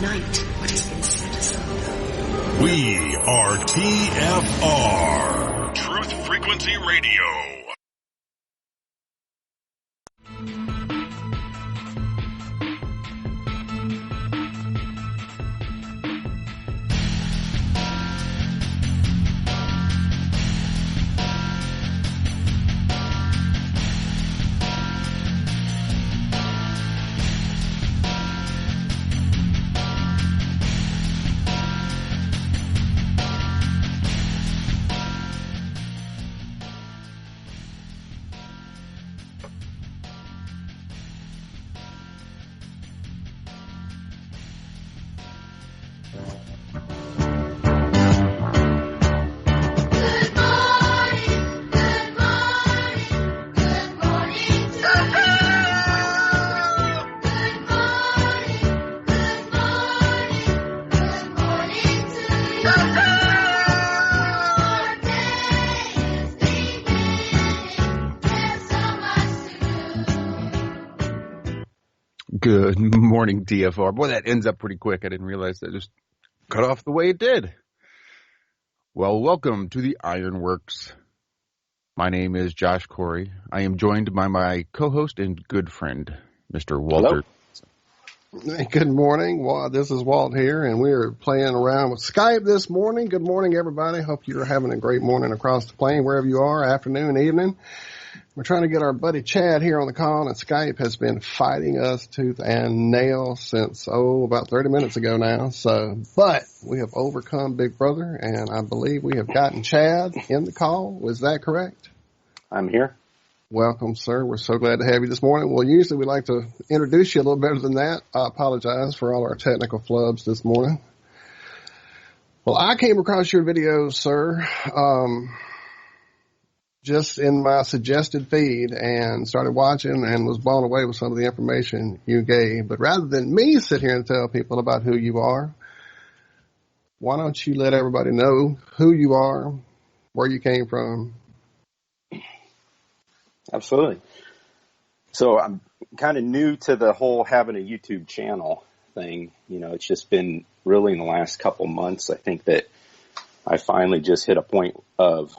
ignite what has been set asunder. We are TFR, Truth Frequency Radio. Good morning, TFR. Boy, that ends up pretty quick. I didn't realize that just cut off the way it did. Well, welcome to the Ironworx. My name is Josh Corey. I am joined by my co-host and good friend, Mr. Walter. Hello. Good morning. Well, this is Walt here, and we're playing around with Skype this morning. Good morning, everybody. Hope you're having a great morning across the plain, wherever you are, afternoon, evening. We're trying to get our buddy Chad here on the call, and Skype has been fighting us tooth and nail since, about 30 minutes ago now. But we have overcome Big Brother, and I believe we have gotten Chad in the call. Is that correct? I'm here. Welcome, sir. We're so glad to have you this morning. Well, usually we like to introduce you a little better than that. I apologize for all our technical flubs this morning. Well, I came across your videos, sir, just in my suggested feed and started watching and was blown away with some of the information you gave. But rather than me sit here and tell people about who you are, why don't you let everybody know who you are, where you came from? Absolutely. So I'm kind of new to the whole having a YouTube channel thing. It's just been really in the last couple months. I think that I finally just hit a point of,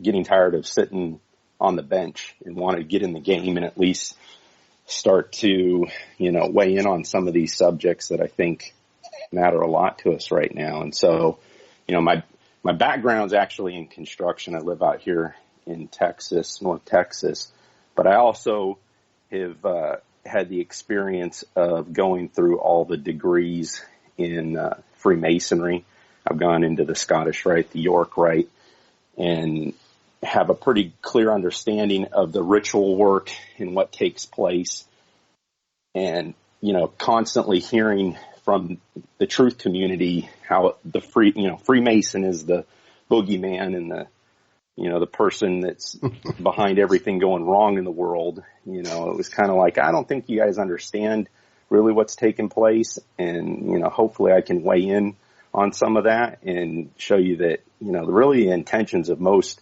getting tired of sitting on the bench and want to get in the game and at least start to, weigh in on some of these subjects that I think matter a lot to us right now. And so, my background's actually in construction. I live out here in Texas, North Texas, but I also have had the experience of going through all the degrees in Freemasonry. I've gone into the Scottish Rite, the York Rite, and have a pretty clear understanding of the ritual work and what takes place. And, constantly hearing from the truth community how the Freemason is the boogeyman and the person that's behind everything going wrong in the world. It was kind of like, I don't think you guys understand really what's taking place. And, hopefully I can weigh in on some of that and show you that, really the intentions of most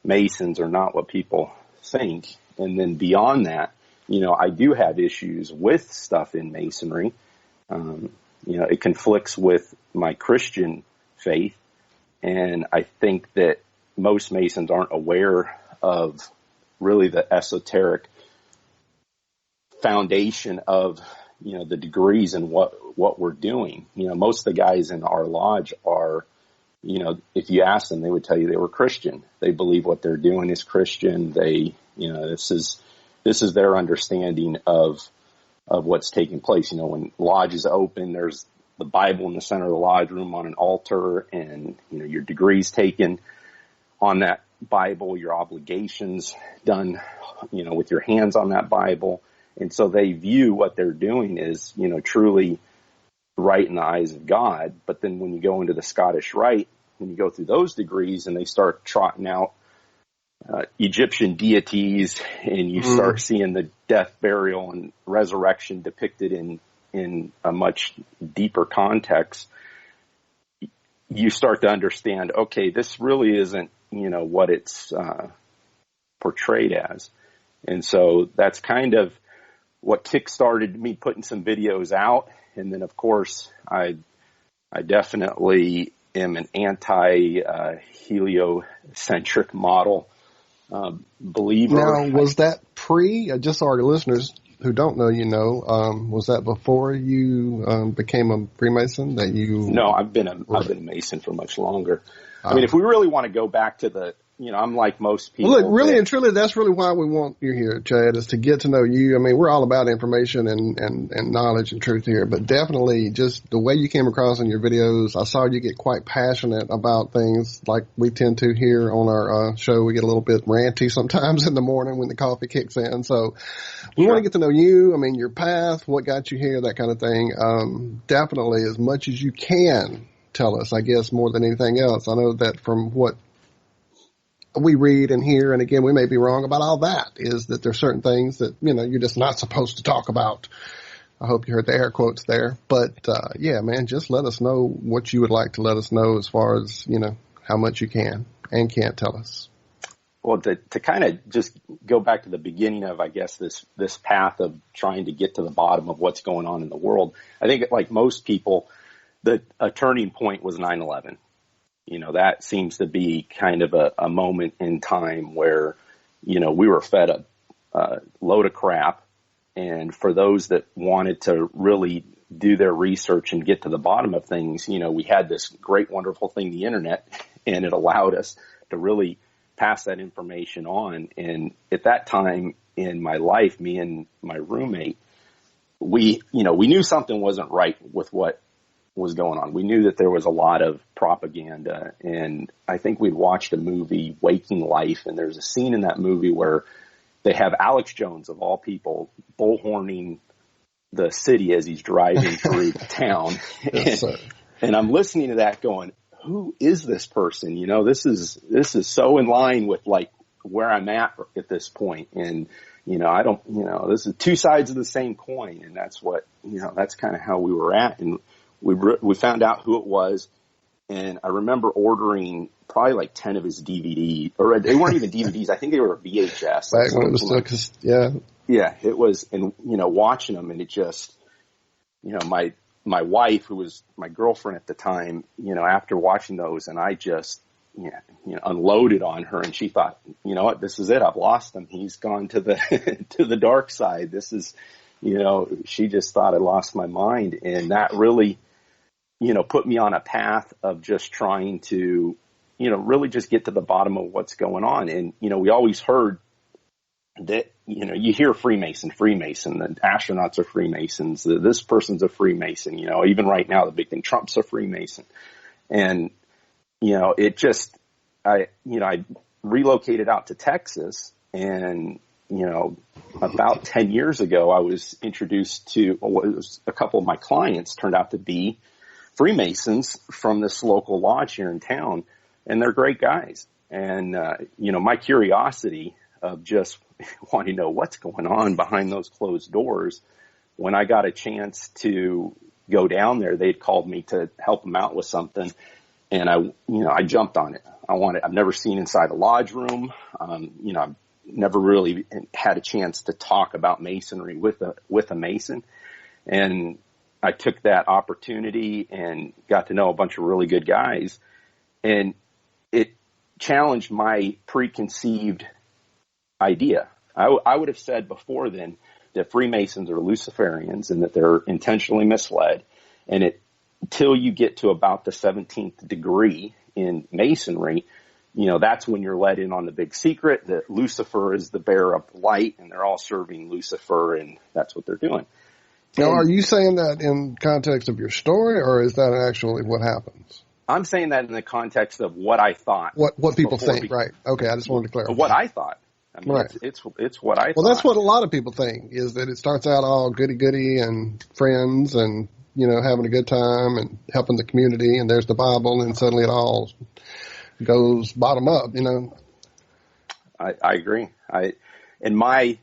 Masons are not what people think. And then beyond that, I do have issues with stuff in Masonry. It conflicts with my Christian faith. And I think that most Masons aren't aware of really the esoteric foundation of, the degrees and what we're doing. Most of the guys in our lodge are, if you ask them, they would tell you they were Christian. They believe what they're doing is Christian. They, this is their understanding of what's taking place. When lodge is open, there's the Bible in the center of the lodge room on an altar, and, your degrees taken on that Bible, your obligations done, with your hands on that Bible. And so they view what they're doing is, truly right in the eyes of God. But then when you go into the Scottish Rite, when you go through those degrees and they start trotting out Egyptian deities, and you start seeing the death, burial, and resurrection depicted in a much deeper context, you start to understand, okay, this really isn't, what it's portrayed as. And so that's kind of what kickstarted me putting some videos out. And then, of course, I definitely am an anti-heliocentric model believer. Now, was that just so our listeners who don't know, was that before you became a Freemason that you? No, I've been a Mason for much longer. I mean, if we really want to go back to I'm like most people. Well, look, really and truly, that's really why we want you here, Chad, is to get to know you. I mean, we're all about information and knowledge and truth here, but definitely just the way you came across in your videos, I saw you get quite passionate about things like we tend to here on our show. We get a little bit ranty sometimes in the morning when the coffee kicks in. So we want to get to know you. I mean, your path, what got you here, that kind of thing. Definitely as much as you can tell us, I guess, more than anything else. I know that from what we read and hear, and again, we may be wrong about all that, is that there's certain things that, you're just not supposed to talk about. I hope you heard the air quotes there. But, yeah, man, just let us know what you would like to let us know as far as, how much you can and can't tell us. Well, to kind of just go back to the beginning of, I guess, this path of trying to get to the bottom of what's going on in the world, I think like most people, a turning point was 9/11. That seems to be kind of a moment in time where, we were fed a load of crap. And for those that wanted to really do their research and get to the bottom of things, we had this great, wonderful thing, the internet, and it allowed us to really pass that information on. And at that time in my life, me and my roommate, we knew something wasn't right with what was going on. We knew that there was a lot of propaganda, and I think we'd watched a movie, Waking Life, and there's a scene in that movie where they have Alex Jones, of all people, bullhorning the city as he's driving through town. Yes, and I'm listening to that going, who is this person? This is so in line with like where I'm at this point. And, this is two sides of the same coin. And that's what, that's kind of how we were at. And we found out who it was, and I remember ordering probably like 10 of his DVDs, or they weren't even DVDs. I think they were VHS. Back when it was still, yeah, it was, and watching them, and it just, my wife, who was my girlfriend at the time, after watching those, and I just, unloaded on her, and she thought, you know what, this is it. I've lost him. He's gone to the to the dark side. This is, she just thought I lost my mind, and that really, put me on a path of just trying to, really just get to the bottom of what's going on. And, we always heard that, you hear Freemason, the astronauts are Freemasons, this person's a Freemason, even right now, the big thing, Trump's a Freemason. And, it just, I relocated out to Texas, and, about 10 years ago, I was introduced to, a couple of my clients turned out to be Freemasons from this local lodge here in town, and they're great guys. And, my curiosity of just wanting to know what's going on behind those closed doors, when I got a chance to go down there, they'd called me to help them out with something, and I jumped on it. I've never seen inside a lodge room. I've never really had a chance to talk about Masonry with a Mason. And I took that opportunity and got to know a bunch of really good guys, and it challenged my preconceived idea. I would have said before then that Freemasons are Luciferians and that they're intentionally misled. And until you get to about the 17th degree in Masonry, that's when you're let in on the big secret that Lucifer is the bearer of the light, and they're all serving Lucifer, and that's what they're doing. Now, are you saying that in context of your story, or is that actually what happens? I'm saying that in the context of what I thought. What people think, right? Okay, I just wanted to clarify. What I thought. I mean, right. It's what I thought. Well, that's what a lot of people think, is that it starts out all goody-goody and friends and, having a good time and helping the community, and there's the Bible, and suddenly it all goes bottom up, I agree. And my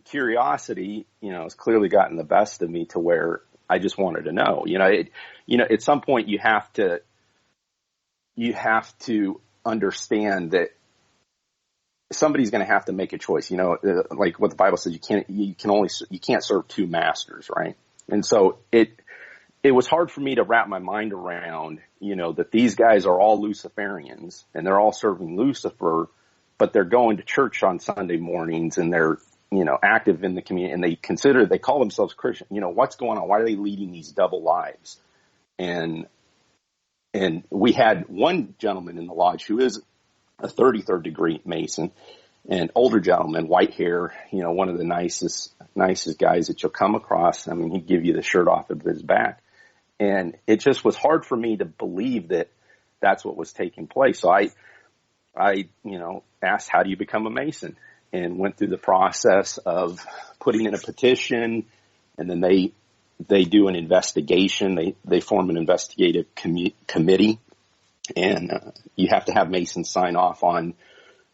curiosity, has clearly gotten the best of me to where I just wanted to know. At some point you have to understand that somebody's going to have to make a choice. Like what the Bible says, you can't serve two masters, right? And so it was hard for me to wrap my mind around, that these guys are all Luciferians and they're all serving Lucifer, but they're going to church on Sunday mornings and they're, active in the community, and they call themselves Christian. What's going on? Why are they leading these double lives? And we had one gentleman in the lodge who is a 33rd degree Mason, an older gentleman, white hair, one of the nicest guys that you'll come across. I mean, he'd give you the shirt off of his back. And it just was hard for me to believe that that's what was taking place. So I asked, how do you become a Mason? And went through the process of putting in a petition, and then they do an investigation. They form an investigative committee, and you have to have Masons sign off on,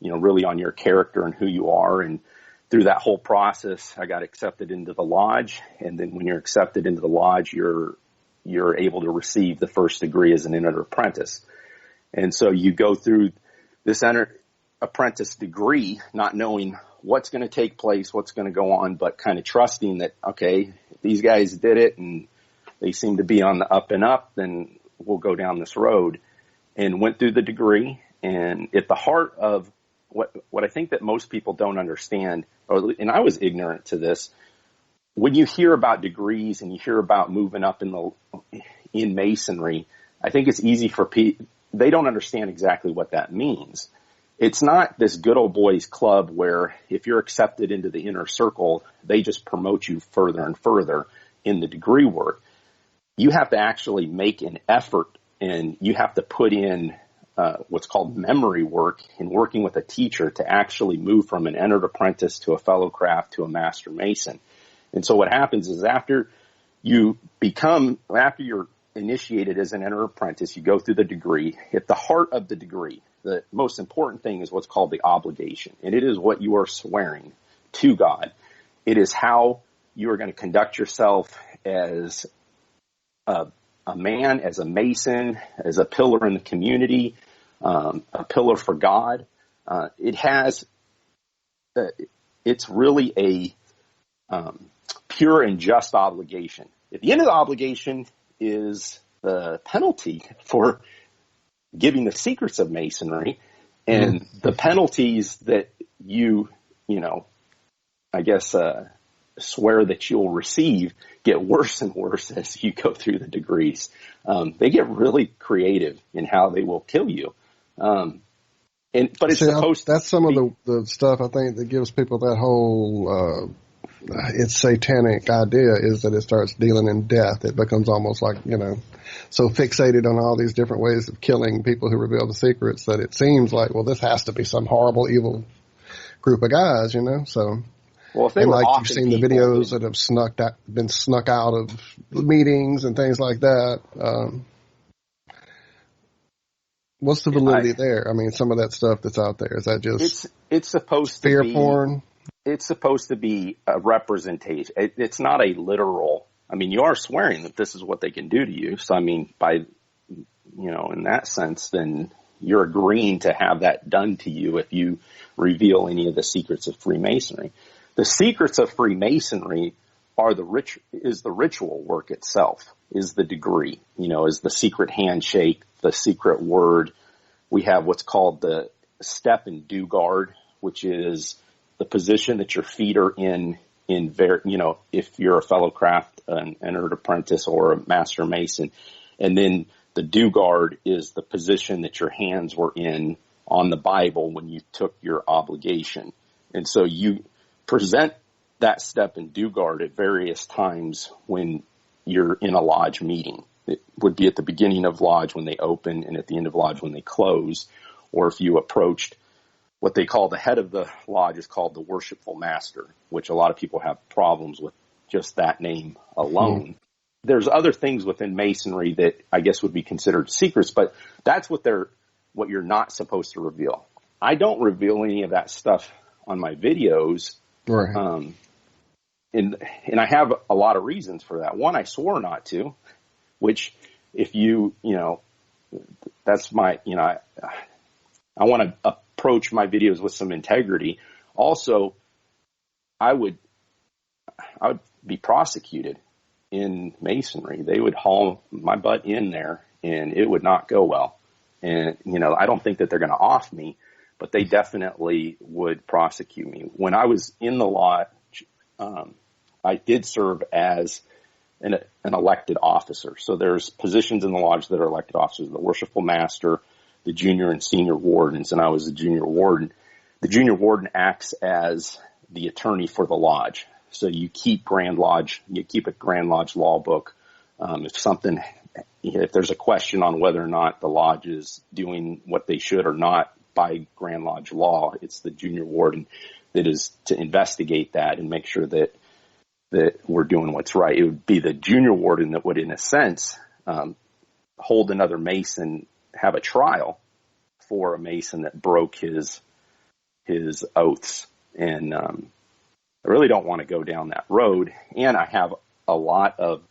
really on your character and who you are. And through that whole process, I got accepted into the lodge. And then when you're accepted into the lodge, you're able to receive the first degree as an entered apprentice. And so you go through this entered apprentice degree, not knowing what's going to take place, what's going to go on, but kind of trusting that, okay, if these guys did it and they seem to be on the up and up, then we'll go down this road. And went through the degree. And at the heart of what I think that most people don't understand, and I was ignorant to this, when you hear about degrees and you hear about moving up in Masonry, I think it's easy for people, they don't understand exactly what that means. It's not this good old boys club where if you're accepted into the inner circle, they just promote you further and further in the degree work. You have to actually make an effort, and you have to put in what's called memory work in working with a teacher to actually move from an entered apprentice to a fellow craft to a master Mason. And so what happens is after you're initiated as an entered apprentice, you go through the degree. At the heart of the degree, the most important thing is what's called the obligation. And it is what you are swearing to God. It is how you are going to conduct yourself as a man, as a Mason, as a pillar in the community, a pillar for God. It's really a pure and just obligation. At the end of the obligation is the penalty for giving the secrets of Masonry, and the penalties that swear that you'll receive get worse and worse as you go through the degrees. They get really creative in how they will kill you. That's some of the stuff I think that gives people that whole it's satanic idea, is that it starts dealing in death. It becomes almost like, so fixated on all these different ways of killing people who reveal the secrets that it seems like, well, this has to be some horrible, evil group of guys, So, well, if they were you've seen the videos that have been snuck out of meetings and things like that. What's the validity there? I mean, some of that stuff that's out there, is that just it's supposed fear to be porn? It's supposed to be a representation. It's not a literal. I mean, you are swearing that this is what they can do to you. So, I mean, by, in that sense, then you're agreeing to have that done to you if you reveal any of the secrets of Freemasonry. The secrets of Freemasonry is the ritual work itself, is the degree, is the secret handshake, the secret word. We have what's called the step and do guard, which is the position that your feet are in if you're a fellow craft, an entered apprentice or a master Mason. And then the do guard is the position that your hands were in on the Bible when you took your obligation. And so you present that step and do guard at various times when you're in a lodge meeting. It would be at the beginning of lodge when they open, and at the end of lodge when they close. Or if you approached what they call the head of the lodge, is called the worshipful master, which a lot of people have problems with just that name alone. There's other things within Masonry that I guess would be considered secrets, but that's what you're not supposed to reveal. I don't reveal any of that stuff on my videos. Right. And I have a lot of reasons for that. One, I swore not to, which if that's my, I want a approach my videos with some integrity. Also, I would be prosecuted in Masonry. They would haul my butt in there, and it would not go well. And, I don't think that they're going to off me, but they definitely would prosecute me. When I was in the lodge, I did serve as an elected officer. So there's positions in the lodge that are elected officers, the worshipful master, the junior and senior wardens, and I was the junior warden. The junior warden acts as the attorney for the lodge. So you keep a Grand Lodge law book. If there's a question on whether or not the lodge is doing what they should or not by Grand Lodge law, it's the junior warden that is to investigate that and make sure that we're doing what's right. It would be the junior warden that would, in a sense, hold another Mason, have a trial for a Mason that broke his oaths. And I really don't want to go down that road. And I have a lot of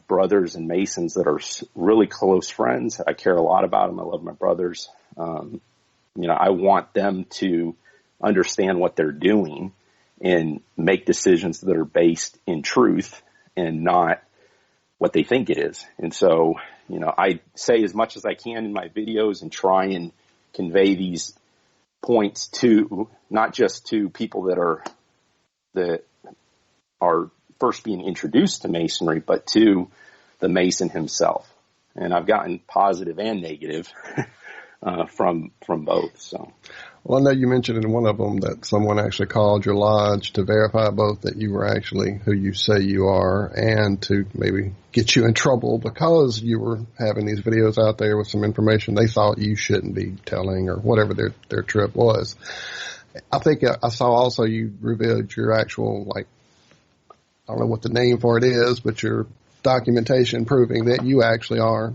brothers and Masons that are really close friends. I care a lot about them. I love my brothers. I want them to understand what they're doing and make decisions that are based in truth and not what they think it is. And so, I say as much as I can in my videos and try and convey these points to not just to people that are first being introduced to Masonry, but to the Mason himself. And I've gotten positive and negative from both. So, well, I know you mentioned in one of them that someone actually called your lodge to verify both that you were actually who you say you are, and to maybe get you in trouble because you were having these videos out there with some information they thought you shouldn't be telling, or whatever their trip was. I think I saw also you revealed your actual, I don't know what the name for it is, but your documentation proving that you actually are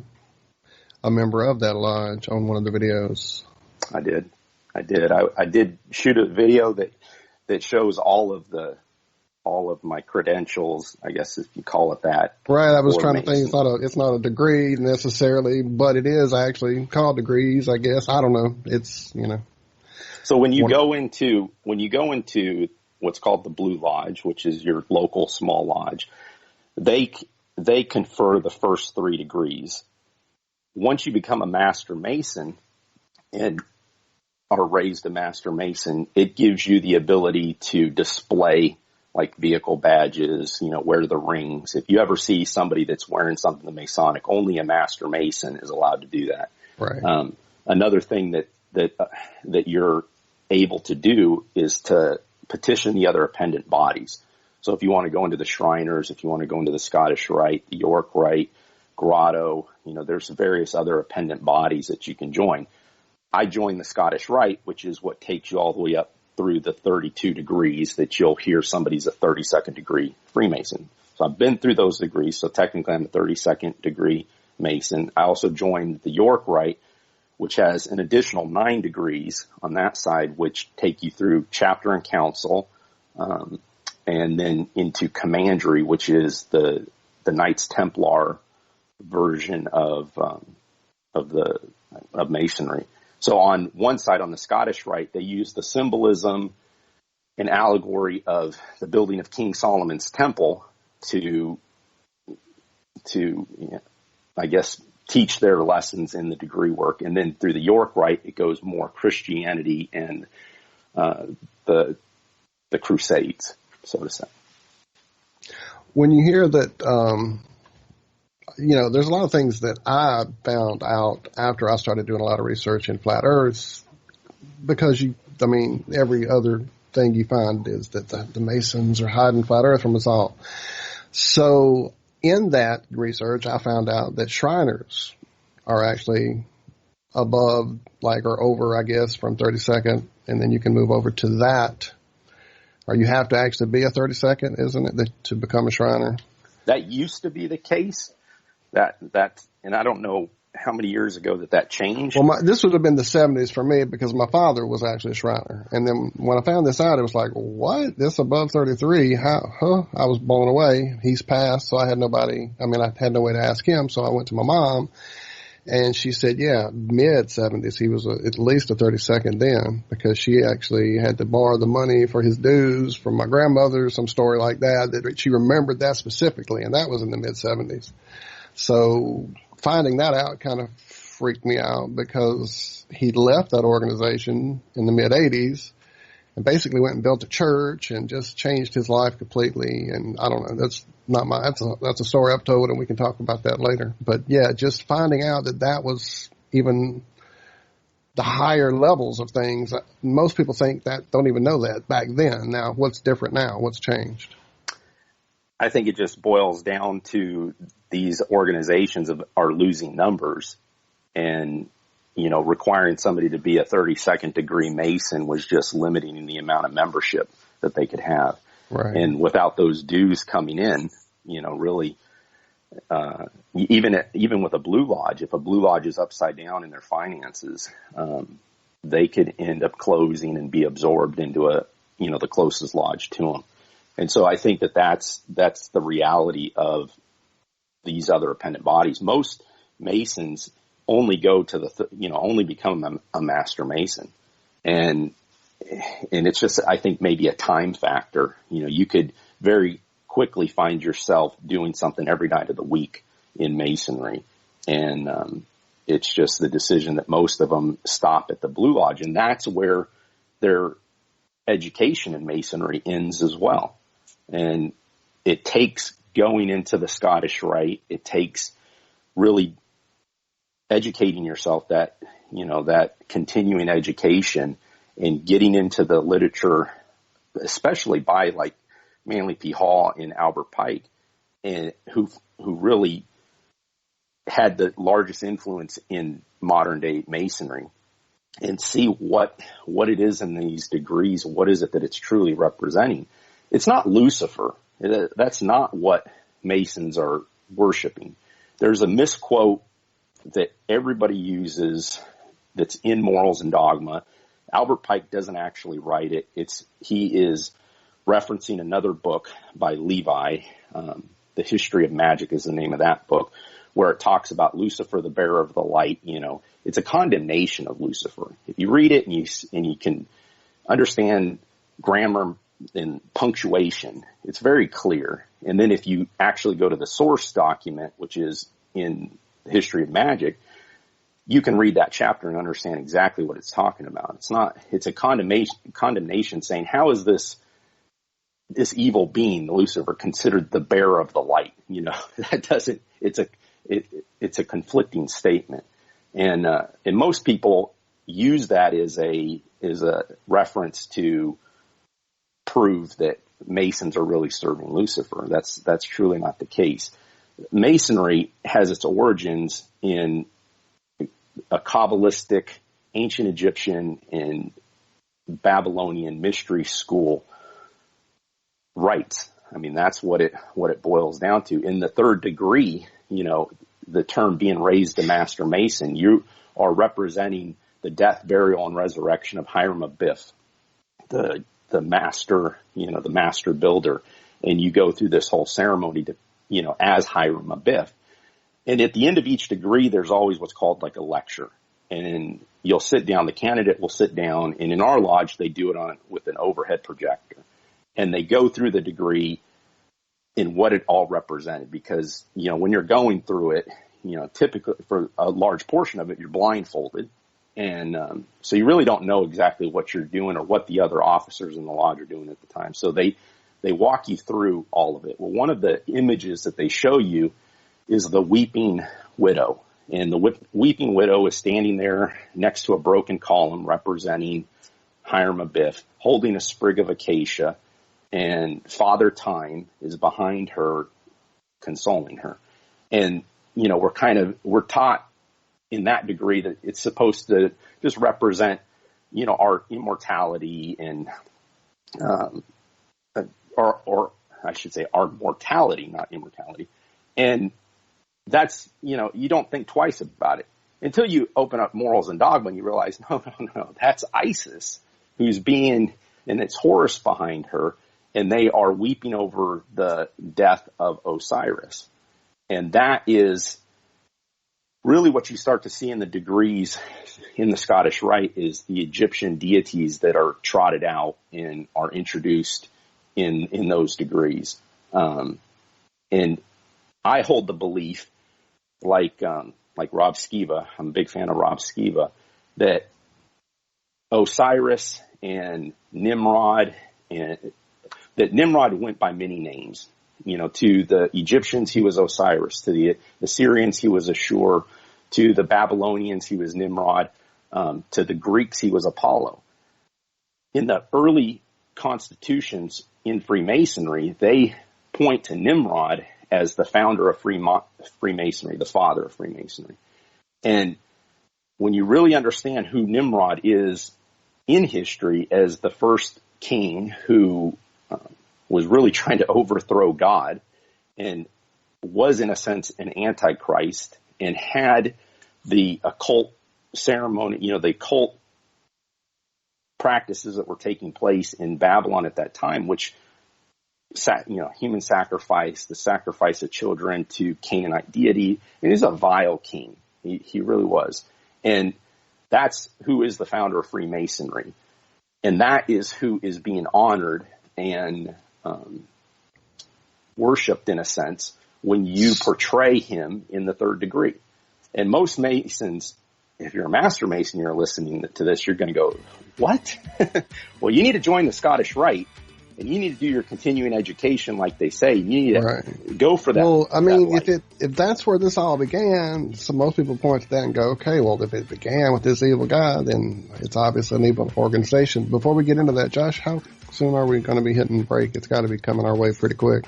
a member of that lodge on one of the videos. I did. I did shoot a video that shows all of my credentials, I guess if you call it that. Right. I was trying to think it's not a degree necessarily, but it is actually called degrees, I guess. I don't know. It's, So when you go into what's called the Blue Lodge, which is your local small lodge, they confer the first 3 degrees. Once you become a Master Mason and are raised a Master Mason, it gives you the ability to display like vehicle badges, wear the rings. If you ever see somebody that's wearing something Masonic, only a Master Mason is allowed to do that. Right. Another thing that you're able to do is to petition the other appendant bodies. So if you want to go into the Shriners, if you want to go into the Scottish Rite, the York Rite, Grotto, there's various other appendant bodies that you can join. I joined the Scottish Rite, which is what takes you all the way up through the 32 degrees that you'll hear somebody's a 32nd degree Freemason. So I've been through those degrees. So technically I'm a 32nd degree Mason. I also joined the York Rite, which has an additional 9 degrees on that side, which take you through chapter and council, and then into commandery, which is the Knights Templar version of Masonry. So on one side, on the Scottish Rite, they use the symbolism and allegory of the building of King Solomon's temple to I guess, teach their lessons in the degree work. And then through the York Rite, it goes more Christianity and the Crusades, so to say. When you hear that, there's a lot of things that I found out after I started doing a lot of research in flat Earth, because every other thing you find is that the Masons are hiding flat Earth from us all. So in that research, I found out that Shriners are actually above, or over, I guess, from 32nd, and then you can move over to that. Or you have to actually be a 32nd, isn't it, to become a Shriner? That used to be the case. And I don't know how many years ago that changed. Well, this would have been the 70s for me, because my father was actually a Shriner. And then when I found this out, it was like, what? This above 33? How? I was blown away. He's passed, so I had nobody. I had no way to ask him, so I went to my mom. And she said, yeah, mid-70s. He was at least a 32nd then, because she actually had to borrow the money for his dues from my grandmother, some story like that she remembered that specifically, and that was in the mid-70s. So finding that out kind of freaked me out, because he left that organization in the mid-80s and basically went and built a church and just changed his life completely. And I don't know, that's a story I've told, and we can talk about that later. But yeah, just finding out that was even the higher levels of things. Most people think that, don't even know that back then. Now, what's different now? What's changed? I think it just boils down to these organizations are losing numbers, and requiring somebody to be a 32nd degree Mason was just limiting the amount of membership that they could have. Right. And without those dues coming in, really, even with a Blue Lodge, if a Blue Lodge is upside down in their finances, they could end up closing and be absorbed into the closest lodge to them. And so I think that's the reality of these other appendant bodies. Most Masons only go to only become a Master Mason. And it's just, I think, maybe a time factor. You could very quickly find yourself doing something every night of the week in Masonry. And it's just the decision that most of them stop at the Blue Lodge. And that's where their education in Masonry ends as well. And it takes going into the Scottish Rite. It takes really educating yourself, that continuing education, and getting into the literature, especially by like Manly P. Hall and Albert Pike, and who really had the largest influence in modern day Masonry, and see what it is in these degrees. What is it that it's truly representing? It's not Lucifer. That's not what Masons are worshiping. There's a misquote that everybody uses that's in Morals and Dogma. Albert Pike doesn't actually write it. He is referencing another book by Levi. The History of Magic is the name of that book, where it talks about Lucifer, the bearer of the light. It's a condemnation of Lucifer. If you read it and you can understand grammar and punctuation, it's very clear. And then if you actually go to the source document, which is in the History of Magic, you can read that chapter and understand exactly what it's talking about. It's a condemnation saying, how is this evil being, Lucifer, considered the bearer of the light? It's a conflicting statement. And most people use that as a reference to prove that Masons are really serving Lucifer. That's truly not the case. Masonry has its origins in a Kabbalistic, ancient Egyptian, and Babylonian mystery school rites. I mean, that's what it boils down to. In the third degree, the term being raised to Master Mason, you are representing the death, burial, and resurrection of Hiram Abiff, the master, the master builder. And you go through this whole ceremony to, as Hiram Abiff. And at the end of each degree, there's always what's called like a lecture. And you'll sit down, the candidate will sit down, and in our lodge, they do it with an overhead projector. And they go through the degree in what it all represented. Because, when you're going through it, typically for a large portion of it, you're blindfolded. And so you really don't know exactly what you're doing or what the other officers in the lodge are doing at the time. So they walk you through all of it. Well, one of the images that they show you is the weeping widow. And the weeping widow is standing there next to a broken column representing Hiram Abiff, holding a sprig of acacia, and Father Time is behind her, consoling her. And, we're taught in that degree that it's supposed to just represent, our immortality and, or I should say our mortality, not immortality. And that's, you don't think twice about it until you open up Morals and Dogma and you realize, no, that's Isis who's and it's Horus behind her, and they are weeping over the death of Osiris. And that is really what you start to see in the degrees in the Scottish Rite is the Egyptian deities that are trotted out and are introduced in those degrees. And I hold the belief, like Rob Skiba, I'm a big fan of Rob Skiba, that Osiris and Nimrod, and that Nimrod went by many names. You know, to the Egyptians, he was Osiris. To the Assyrians, he was Ashur. To the Babylonians, he was Nimrod. To the Greeks, he was Apollo. In the early constitutions in Freemasonry, they point to Nimrod as the founder of Freemasonry, the father of Freemasonry. And when you really understand who Nimrod is in history as the first king who was really trying to overthrow God and was, in a sense, an antichrist and had the occult ceremony, you know, the occult practices that were taking place in Babylon at that time, which, you know, human sacrifice, the sacrifice of children to Canaanite deity. And he's a vile king. He really was. And that's who is the founder of Freemasonry. And that is who is being honored and worshipped, in a sense, when you portray him in the third degree. And most Masons, if you're a Master Mason, you're listening to this, you're going to go, what? Well, you need to join the Scottish Rite, and you need to do your continuing education like they say. You need to go for that. Well, I mean, if that's where this all began, so most people point to that and go, okay, well, if it began with this evil guy, then it's obviously an evil organization. Before we get into that, Josh, how soon are we going to be hitting break? It's got to be coming our way pretty quick.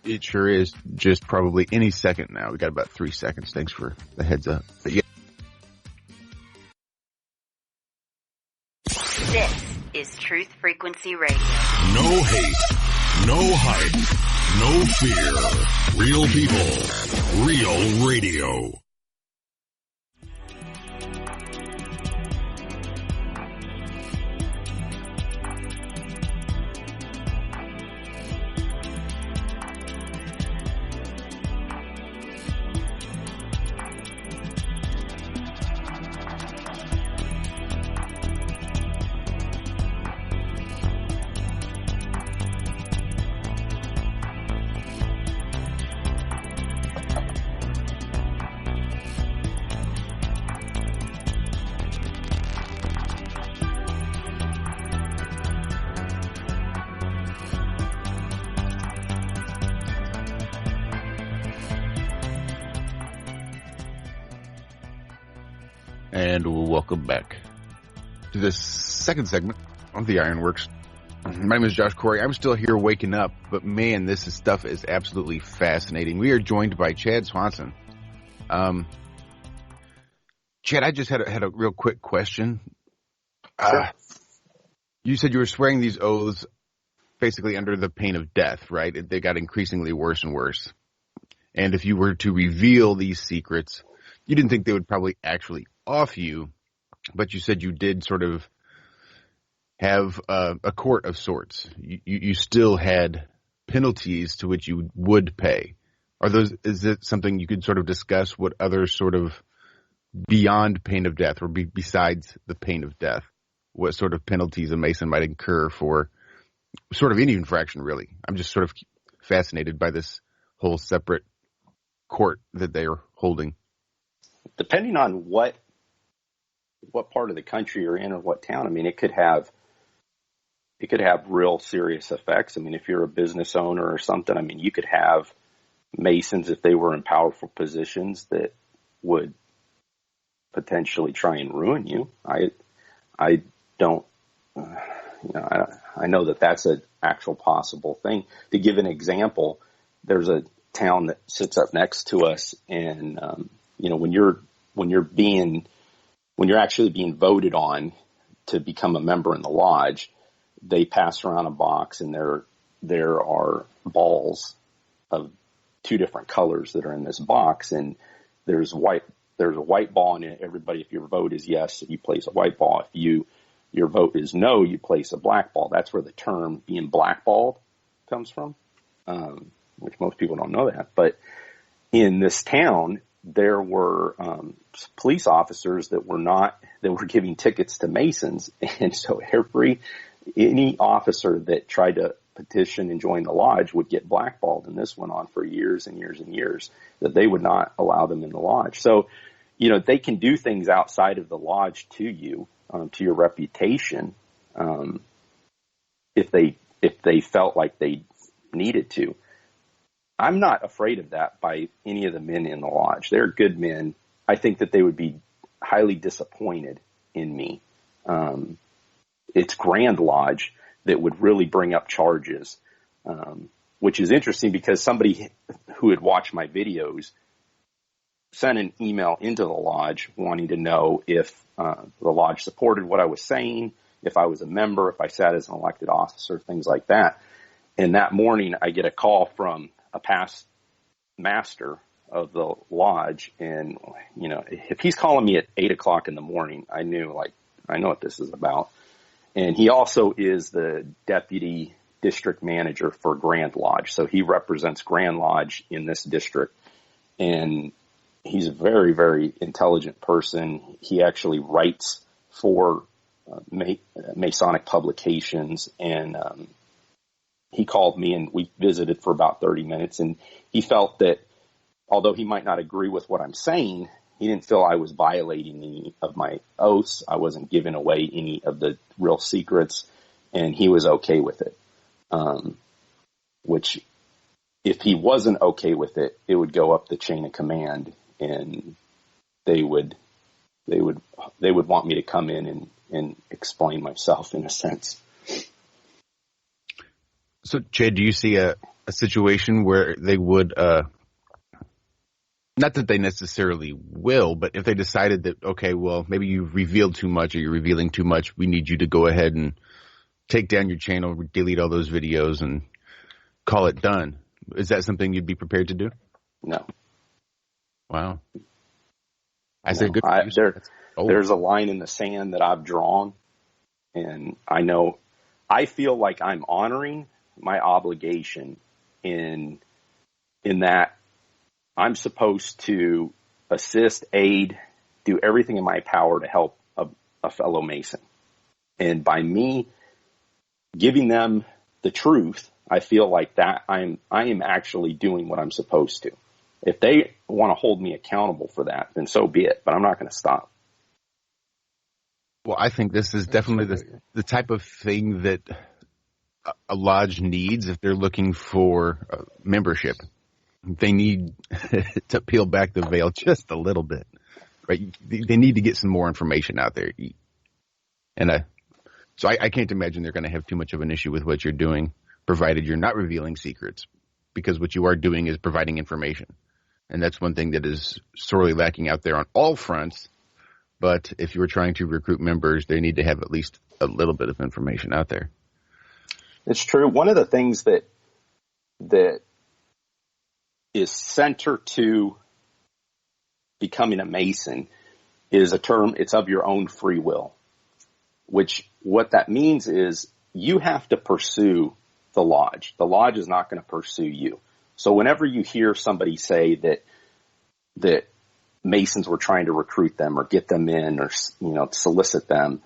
It sure is. Just probably any second now. We got about 3 seconds. Thanks for the heads up. But yeah. This is Truth Frequency Radio. No hate, no hype, no fear. Real people, real radio. And welcome back to this second segment of the Ironworx. My name is Josh Corey. I'm still here waking up, but man, this stuff is absolutely fascinating. We are joined by Chad Swanson. Chad, I just had a real quick question. Sure. You said you were swearing these oaths basically under the pain of death, right? They got increasingly worse and worse. And if you were to reveal these secrets, you didn't think they would probably actually off you, but you said you did sort of have a court of sorts. You still had penalties to which you would pay. Is it something you could sort of discuss, what other sort of beyond pain of death or besides the pain of death, what sort of penalties a Mason might incur for sort of any infraction, really? I'm just sort of fascinated by this whole separate court that they are holding. Depending on what part of the country you're in or what town, I mean, it could have real serious effects. I mean, if you're a business owner or something, I mean, you could have Masons, if they were in powerful positions, that would potentially try and ruin you. I don't, I know that that's an actual possible thing. To give an example, there's a town that sits up next to us, and when you're actually being voted on to become a member in the lodge, they pass around a box, and there are balls of 2 different colors that are in this box, and there's a white ball in it. Everybody, if your vote is yes, you place a white ball. If your vote is no, you place a black ball. That's where the term being blackballed comes from, which most people don't know that. But in this town, there were police officers that were giving tickets to Masons, and so any officer that tried to petition and join the lodge would get blackballed, and this went on for years and years and years, that they would not allow them in the lodge. So, they can do things outside of the lodge to you, to your reputation, if they felt like they needed to. I'm not afraid of that by any of the men in the lodge. They're good men. I think that they would be highly disappointed in me. It's Grand Lodge that would really bring up charges, which is interesting because somebody who had watched my videos sent an email into the lodge wanting to know if the lodge supported what I was saying, if I was a member, if I sat as an elected officer, things like that. And that morning I get a call from a past master of the lodge. And, if he's calling me at 8:00 in the morning, I know what this is about. And he also is the deputy district manager for Grand Lodge. So he represents Grand Lodge in this district. And he's a very, very intelligent person. He actually writes for Masonic publications. And he called me and we visited for about 30 minutes. And he felt that although he might not agree with what I'm saying, he didn't feel I was violating any of my oaths. I wasn't giving away any of the real secrets, and he was okay with it. Which, if he wasn't okay with it, it would go up the chain of command, and they would want me to come in and explain myself in a sense. So, Chad, do you see a situation where they would, not that they necessarily will, but if they decided that, okay, well, maybe you've revealed too much or you're revealing too much, we need you to go ahead and take down your channel, delete all those videos, and call it done. Is that something you'd be prepared to do? No. Wow. I say good. There's a line in the sand that I've drawn, and I feel like I'm honoring my obligation in that I'm supposed to assist, aid, do everything in my power to help a fellow Mason. And by me giving them the truth, I feel like that I am actually doing what I'm supposed to. If they want to hold me accountable for that, then so be it. But I'm not going to stop. Well, I think this is definitely the type of thing that a lodge needs if they're looking for membership. They need to peel back the veil just a little bit, right? They need to get some more information out there. And so I can't imagine they're going to have too much of an issue with what you're doing, provided you're not revealing secrets, because what you are doing is providing information. And that's one thing that is sorely lacking out there on all fronts. But if you're trying to recruit members, they need to have at least a little bit of information out there. It's true. One of the things that is center to becoming a Mason is a term, it's of your own free will, which what that means is you have to pursue the lodge. The lodge is not going to pursue you. So whenever you hear somebody say that Masons were trying to recruit them or get them in or, solicit them,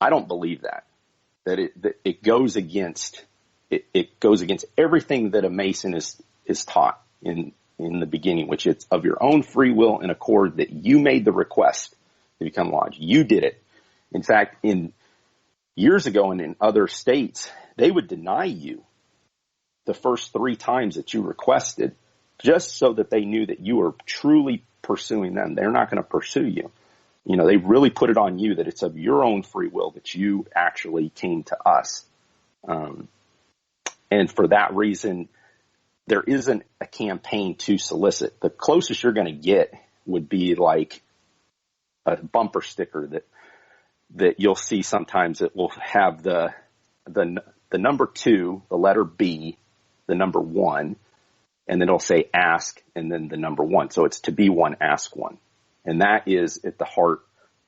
I don't believe that. That it goes against everything that a Mason is taught in the beginning, which is of your own free will and accord that you made the request to become lodge. You did it. In fact, years ago and in other states, they would deny you the first 3 times that you requested, just so that they knew that you were truly pursuing them. They're not going to pursue you. They really put it on you that it's of your own free will that you actually came to us. And for that reason, there isn't a campaign to solicit. The closest you're going to get would be like a bumper sticker that you'll see sometimes. It will have the number 2, the letter B, the number 1, and then it'll say ask and then the number 1. So it's to be one, ask one. And that is at the heart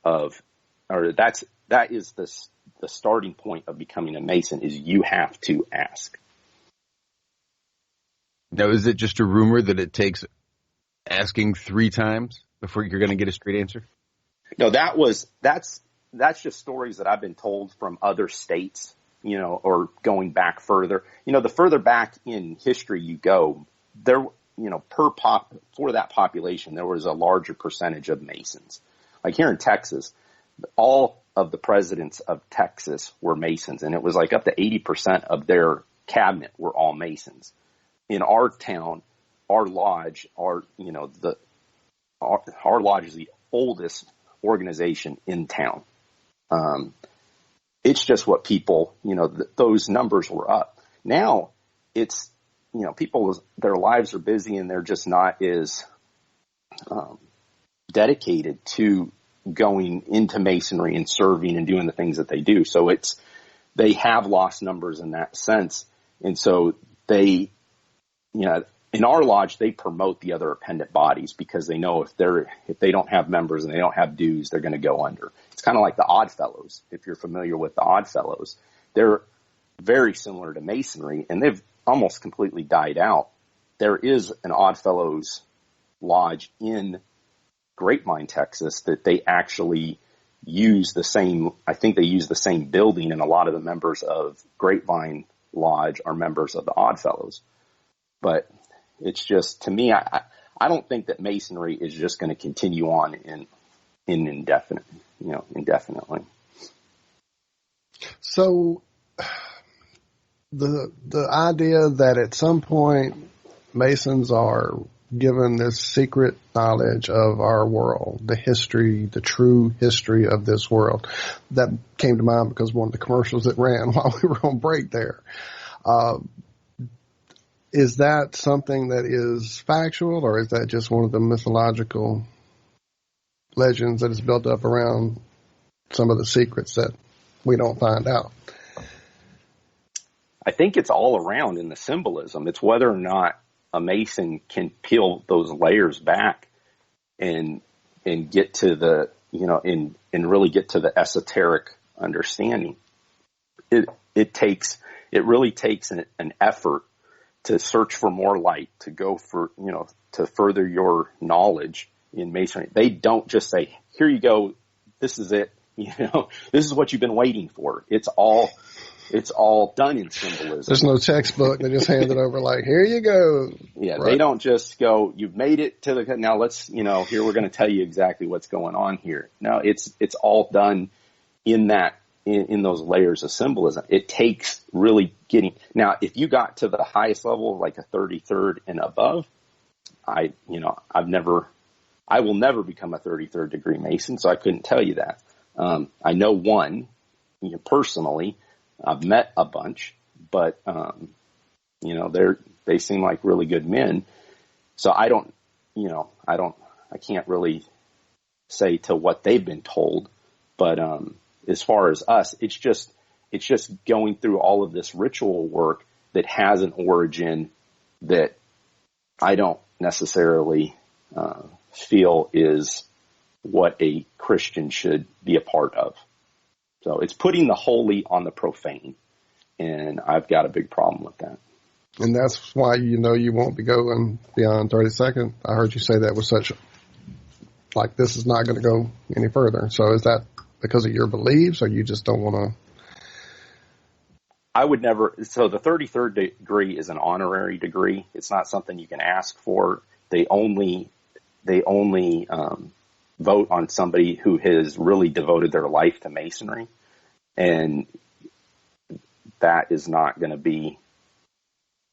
of, or that is the starting point of becoming a Mason, is you have to ask. Now, is it just a rumor that it takes asking 3 times before you're going to get a straight answer? No, that's just stories that I've been told from other states, or going back further. The further back in history you go, there, for that population, there was a larger percentage of Masons. Like here in Texas, all of the presidents of Texas were Masons, and it was like up to 80% of their cabinet were all Masons. In our town, our lodge, our lodge is the oldest organization in town. It's just what people, those numbers were up. Now it's, people, their lives are busy and they're just not as dedicated to going into Masonry and serving and doing the things that they do. So they have lost numbers in that sense. And so they, in our lodge, they promote the other appendant bodies because they know if they don't have members and they don't have dues, they're going to go under. It's kind of like the Odd Fellows. If you're familiar with the Odd Fellows, they're very similar to Masonry and they've almost completely died out. There is an Odd Fellows lodge in Grapevine, Texas, that they actually use the same, I think they use the same building, and a lot of the members of Grapevine Lodge are members of the Odd Fellows. But it's just, to me, I don't think that Masonry is just going to continue on indefinitely. So the idea that at some point Masons are given this secret knowledge of our world, the history, the true history of this world, that came to mind because one of the commercials that ran while we were on break there. Is that something that is factual, or is that just one of the mythological legends that is built up around some of the secrets that we don't find out? I think it's all around in the symbolism. It's whether or not a Mason can peel those layers back and get to the, and really get to the esoteric understanding. It really takes an effort to search for more light, to go for, to further your knowledge in Masonry. They don't just say, here you go, this is it, this is what you've been waiting for. It's all done in symbolism. There's no textbook. They just hand it over like, here you go. Yeah, right. They don't just go, you've made it to the, now let's, here we're going to tell you exactly what's going on here. No, it's all done in those layers of symbolism. It takes really getting, now if you got to the highest level, like a 33rd and above, I will never become a 33rd degree Mason, so I couldn't tell you that. I know one, personally. I've met a bunch, but, they seem like really good men. So I can't really say to what they've been told, but, as far as us, it's just going through all of this ritual work that has an origin that I don't necessarily, feel is what a Christian should be a part of. So it's putting the holy on the profane, and I've got a big problem with that. And that's why you won't be going beyond 32nd. I heard you say that with such, like, this is not going to go any further. So is that because of your beliefs, or you just don't want to? I would never. So the 33rd degree is an honorary degree. It's not something you can ask for. They only vote on somebody who has really devoted their life to Masonry. And that is not going to be,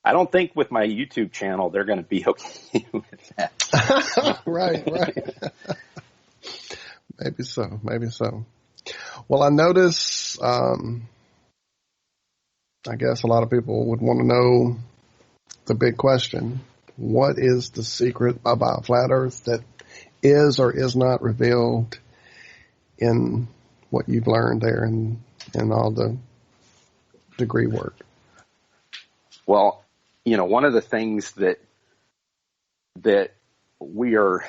I don't think with my YouTube channel, they're going to be okay with that. Right. Maybe so. Well, I notice, I guess a lot of people would want to know the big question. What is the secret about flat Earth that is or is not revealed in what you've learned there and all the degree work? Well, one of the things that we are,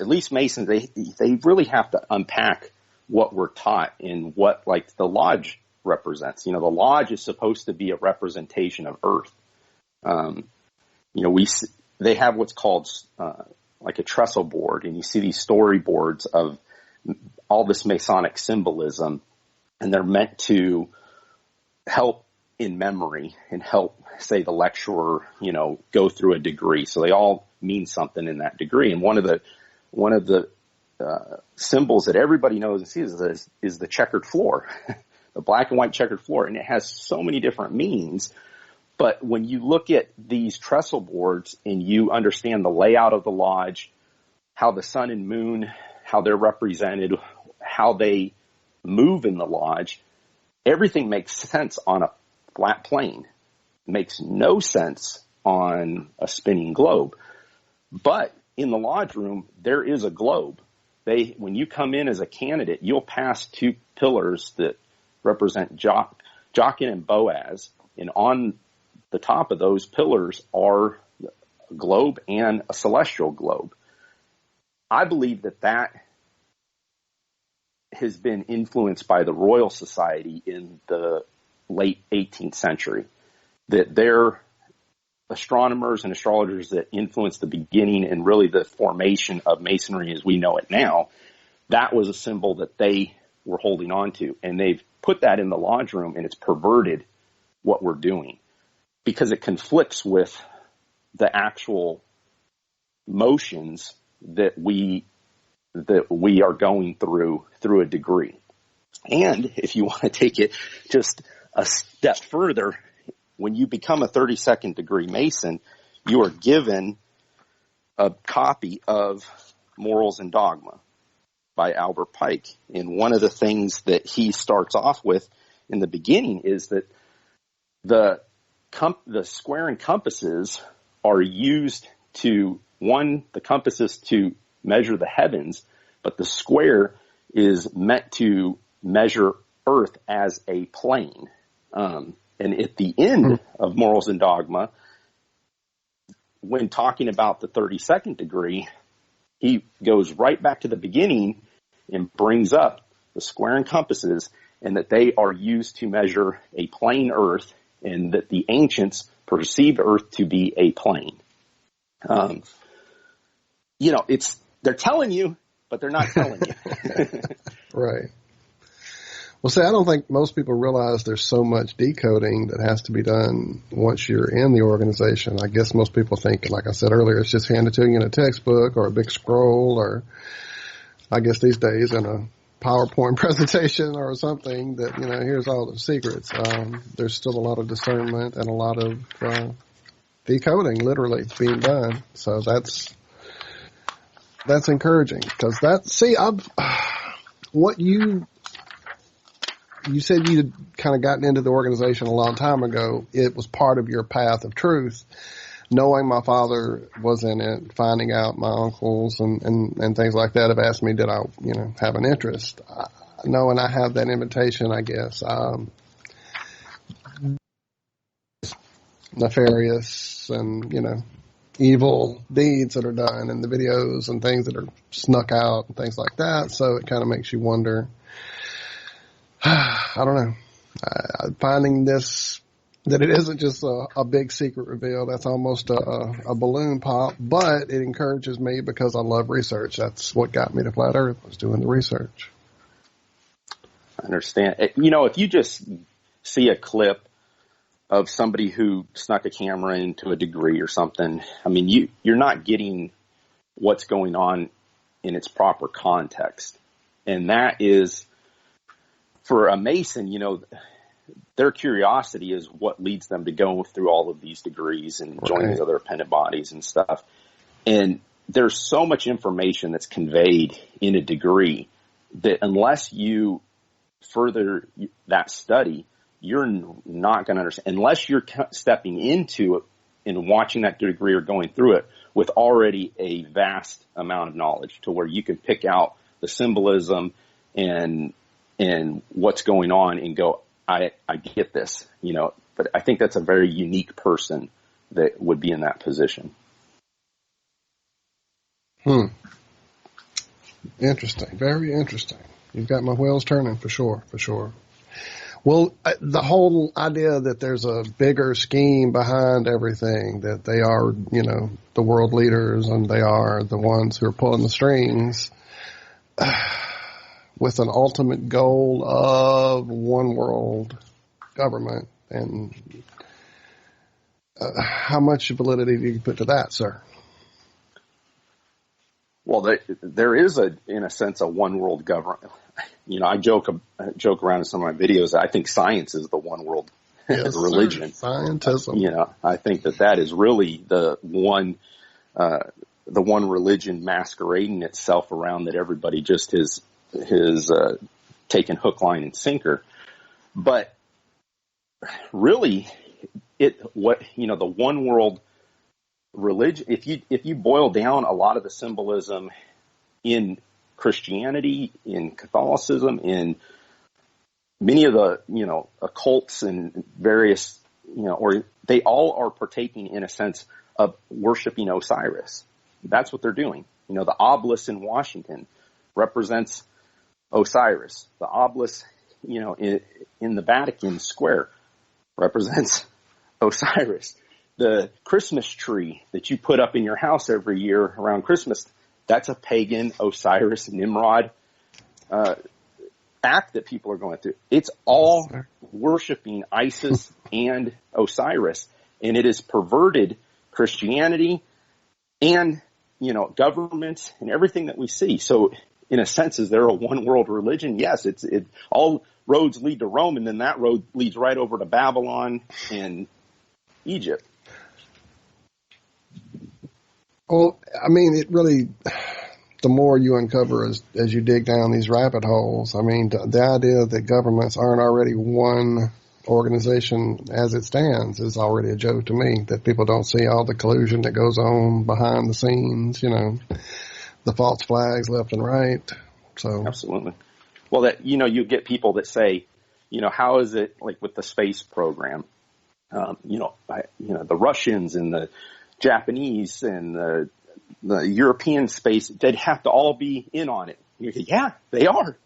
at least Masons, they really have to unpack what we're taught and what, like, the lodge represents. The lodge is supposed to be a representation of Earth. They have what's called like a trestle board, and you see these storyboards of all this Masonic symbolism, and they're meant to help in memory and help, say, the lecturer, go through a degree. So they all mean something in that degree. And one of the symbols that everybody knows and sees is the checkered floor, the black and white checkered floor. And it has so many different meanings. But when you look at these trestle boards and you understand the layout of the lodge, how the sun and moon, how they're represented, how they move in the lodge, everything makes sense on a flat plane. Makes no sense on a spinning globe. But in the lodge room, there is a globe. When you come in as a candidate, you'll pass two pillars that represent Jachin and Boaz, and on the top of those pillars are a globe and a celestial globe. I believe that has been influenced by the Royal Society in the late 18th century, that they're astronomers and astrologers that influenced the beginning and really the formation of Masonry as we know it now. That was a symbol that they were holding on to, and they've put that in the lodge room, and it's perverted what we're doing because it conflicts with the actual motions that we are going through a degree. And if you want to take it just a step further, when you become a 32nd degree Mason, you are given a copy of Morals and Dogma by Albert Pike. And one of the things that he starts off with in the beginning is that the square and compasses are used to, the compasses to measure the heavens, but the square is meant to measure Earth as a plane. And at the end of Morals and Dogma, when talking about the 32nd degree, he goes right back to the beginning and brings up the square and compasses, and that they are used to measure a plane Earth, and that the ancients perceived Earth to be a plane. They're telling you, but they're not telling you. Right. Well, see, I don't think most people realize there's so much decoding that has to be done once you're in the organization. I guess most people think, like I said earlier, it's just handed to you in a textbook or a big scroll, or I guess these days in a PowerPoint presentation or something that, here's all the secrets. There's still a lot of discernment and a lot of decoding literally being done. So that's encouraging, because you said you'd kind of gotten into the organization a long time ago. It was part of your path of truth. Knowing my father was in it, finding out my uncles and things like that have asked me, did I, have an interest? Knowing I have that invitation, I guess. Nefarious and, evil deeds that are done, and the videos and things that are snuck out and things like that. So it kind of makes you wonder, I don't know, finding this, that it isn't just a big secret reveal. That's almost a balloon pop, but it encourages me because I love research. That's what got me to Flat Earth, was doing the research. I understand. If you just see a clip of somebody who snuck a camera into a degree or something, you're not getting what's going on in its proper context. And that is, for a Mason, their curiosity is what leads them to go through all of these degrees and join these other appendant bodies and stuff. And there's so much information that's conveyed in a degree that unless you further that study, you're not going to understand, unless you're stepping into it and watching that degree or going through it with already a vast amount of knowledge, to where you can pick out the symbolism and what's going on and go, I get this, but I think that's a very unique person that would be in that position. Interesting. Very interesting. You've got my wheels turning for sure. Well, the whole idea that there's a bigger scheme behind everything, that they are, the world leaders and they are the ones who are pulling the strings with an ultimate goal of one world government. And how much validity do you put to that, sir? Well, there is in a sense, a one world government. I joke around in some of my videos. I think science is the one world religion. Sir. Scientism. I think that is really the one religion masquerading itself around that everybody just has taken hook, line, and sinker. But really, the one world religion. If you boil down a lot of the symbolism in Christianity, in Catholicism, in many of the, occults and various, or they all are partaking in a sense of worshiping Osiris. That's what they're doing. The obelisk in Washington represents Osiris. The obelisk, in the Vatican Square represents Osiris. The Christmas tree that you put up in your house every year around Christmas, that's a pagan Osiris Nimrod act that people are going through. It's all worshiping Isis and Osiris, and it has perverted Christianity and governments and everything that we see. So, in a sense, is there a one world religion? Yes, it all roads lead to Rome, and then that road leads right over to Babylon and Egypt. Well, I mean, it really, the more you uncover as you dig down these rabbit holes, I mean, the idea that governments aren't already one organization as it stands is already a joke to me, that people don't see all the collusion that goes on behind the scenes, the false flags left and right. So absolutely. Well, that, you get people that say, how is it like with the space program? The Russians and the Japanese and the European space, they'd have to all be in on it. Yeah, they are.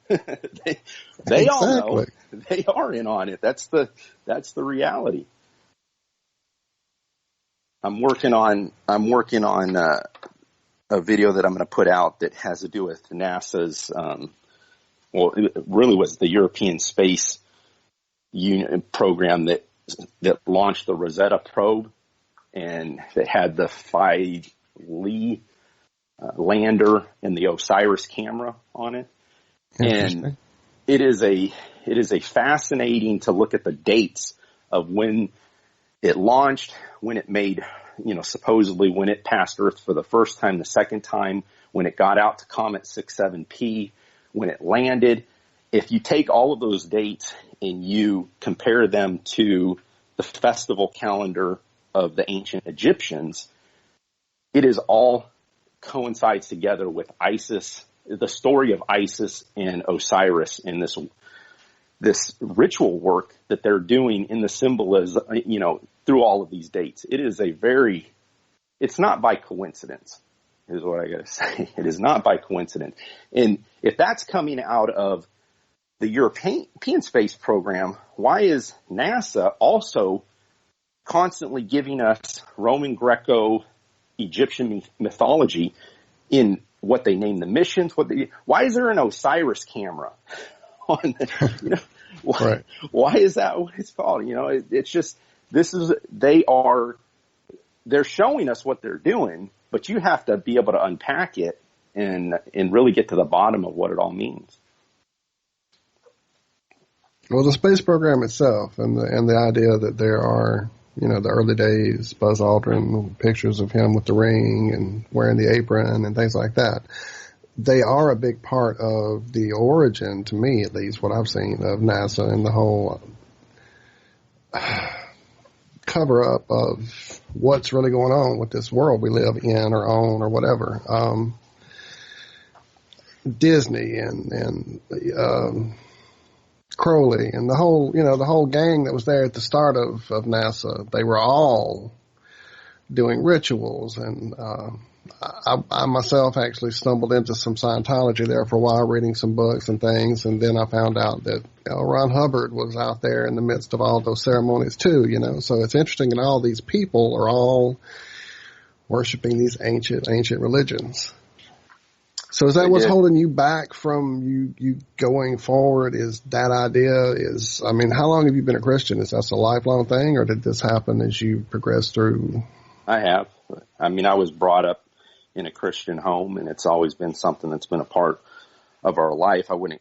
they all know they are in on it. That's the reality. I'm working on a video that I'm going to put out that has to do with NASA's. It really was the European Space Union program that launched the Rosetta probe, and that had the Phi Li lander and the Osiris camera on it. And it is a fascinating to look at the dates of when it launched, when it made, supposedly when it passed Earth for the first time, the second time, when it got out to Comet 67P, when it landed. If you take all of those dates and you compare them to the festival calendar of the ancient Egyptians, it is all coincides together with Isis, the story of Isis and Osiris in this ritual work that they're doing in the symbolism, through all of these dates. It is it's not by coincidence, is what I got to say. It is not by coincidence. And if that's coming out of the European space program, why is NASA also constantly giving us Roman Greco Egyptian mythology in what they name the missions? Why is there an Osiris camera on the, right. Why is that what it's called? It's just, they're showing us what they're doing, but you have to be able to unpack it and really get to the bottom of what it all means. Well, the space program itself and the idea that there are, the early days, Buzz Aldrin, pictures of him with the ring and wearing the apron and things like that, they are a big part of the origin, to me at least, what I've seen of NASA and the whole cover-up of what's really going on with this world we live in or own or whatever. Disney and Crowley and the whole gang that was there at the start of NASA, they were all doing rituals and I myself actually stumbled into some Scientology there for a while, reading some books and things, and then I found out that L. Ron Hubbard was out there in the midst of all those ceremonies too, So it's interesting that all these people are all worshiping these ancient religions. So is that what's holding you back from you going forward? Is that idea how long have you been a Christian? Is that a lifelong thing, or did this happen as you progressed through? I have. I was brought up in a Christian home, and it's always been something that's been a part of our life. I wouldn't,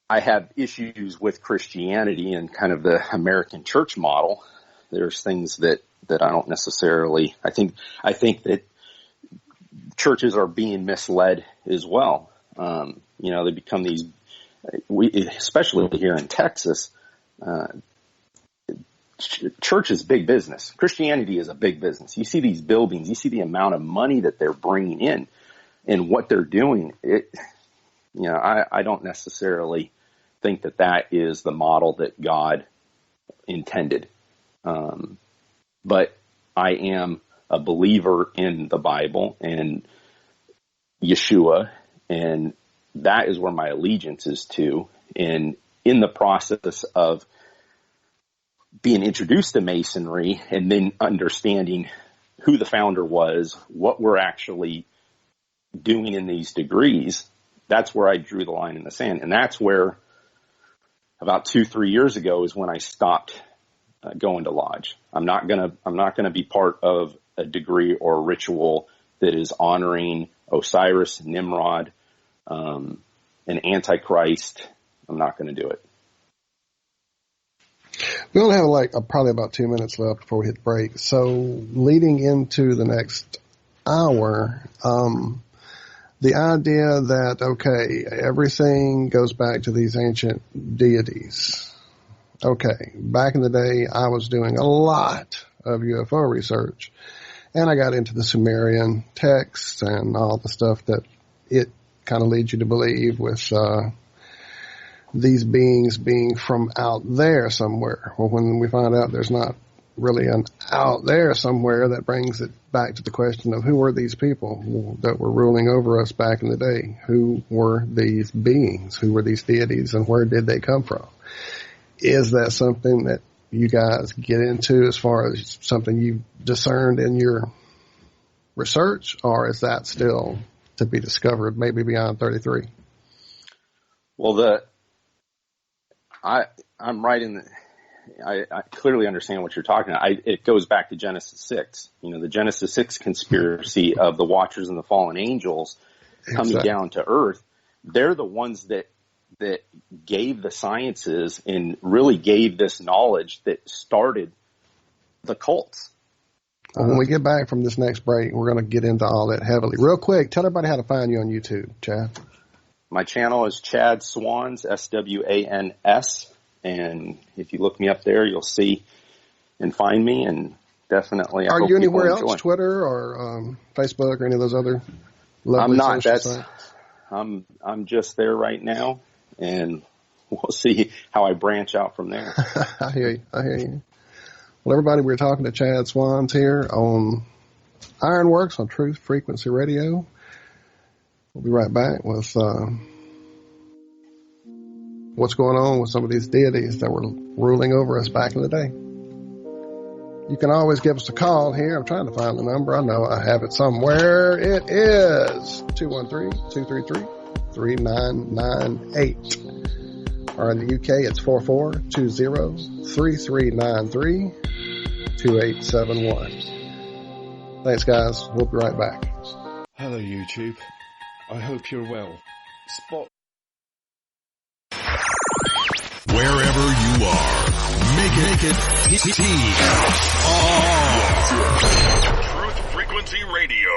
I have issues with Christianity and kind of the American church model. There's things that I don't necessarily, I think that churches are being misled as well. They become these, especially here in Texas, church is big business. Christianity is a big business. You see these buildings, you see the amount of money that they're bringing in and what they're doing. I don't necessarily think that is the model that God intended. But I am a believer in the Bible and Yeshua, and that is where my allegiance is to. And in the process of being introduced to Masonry and then understanding who the founder was, what we're actually doing in these degrees, that's where I drew the line in the sand. And that's where about 2-3 years ago is when I stopped going to lodge. I'm not gonna be part of a degree or a ritual that is honoring Osiris, Nimrod, an Antichrist. I'm not going to do it. We only have probably about 2 minutes left before we hit break. So leading into the next hour, the idea that, okay, everything goes back to these ancient deities. Okay, back in the day, I was doing a lot of UFO research, and I got into the Sumerian texts and all the stuff that it kind of leads you to believe with these beings being from out there somewhere. Well, when we find out there's not really an out there somewhere, that brings it back to the question of who were these people that were ruling over us back in the day? Who were these beings? Who were these deities, and where did they come from? Is that something that you guys get into as far as something you've discerned in your research, or is that still to be discovered maybe beyond 33? Well, I'm right in I clearly understand what you're talking about. It goes back to Genesis 6. The Genesis 6 conspiracy of the Watchers and the fallen angels coming down to earth. They're the ones that gave the sciences and really gave this knowledge that started the cults. When we get back from this next break, we're going to get into all that heavily. Real quick, tell everybody how to find you on YouTube, Chad. My channel is Chad Swans, SWANS, and if you look me up there, you'll see and find me, and definitely Are you anywhere else, Twitter or Facebook or any of those other lovely social sites? I'm just there right now, and we'll see how I branch out from there. I hear you. Well, everybody, we're talking to Chad Swans here on Ironworx on Truth Frequency Radio. We'll be right back with what's going on with some of these deities that were ruling over us back in the day. You can always give us a call here. I'm trying to find the number. I know I have it somewhere. It is 213-233-3998. Or in the UK, it's 4420-3393-2871. Thanks, guys. We'll be right back. Hello, YouTube. I hope you're well. Wherever you are, make it Truth Frequency Radio.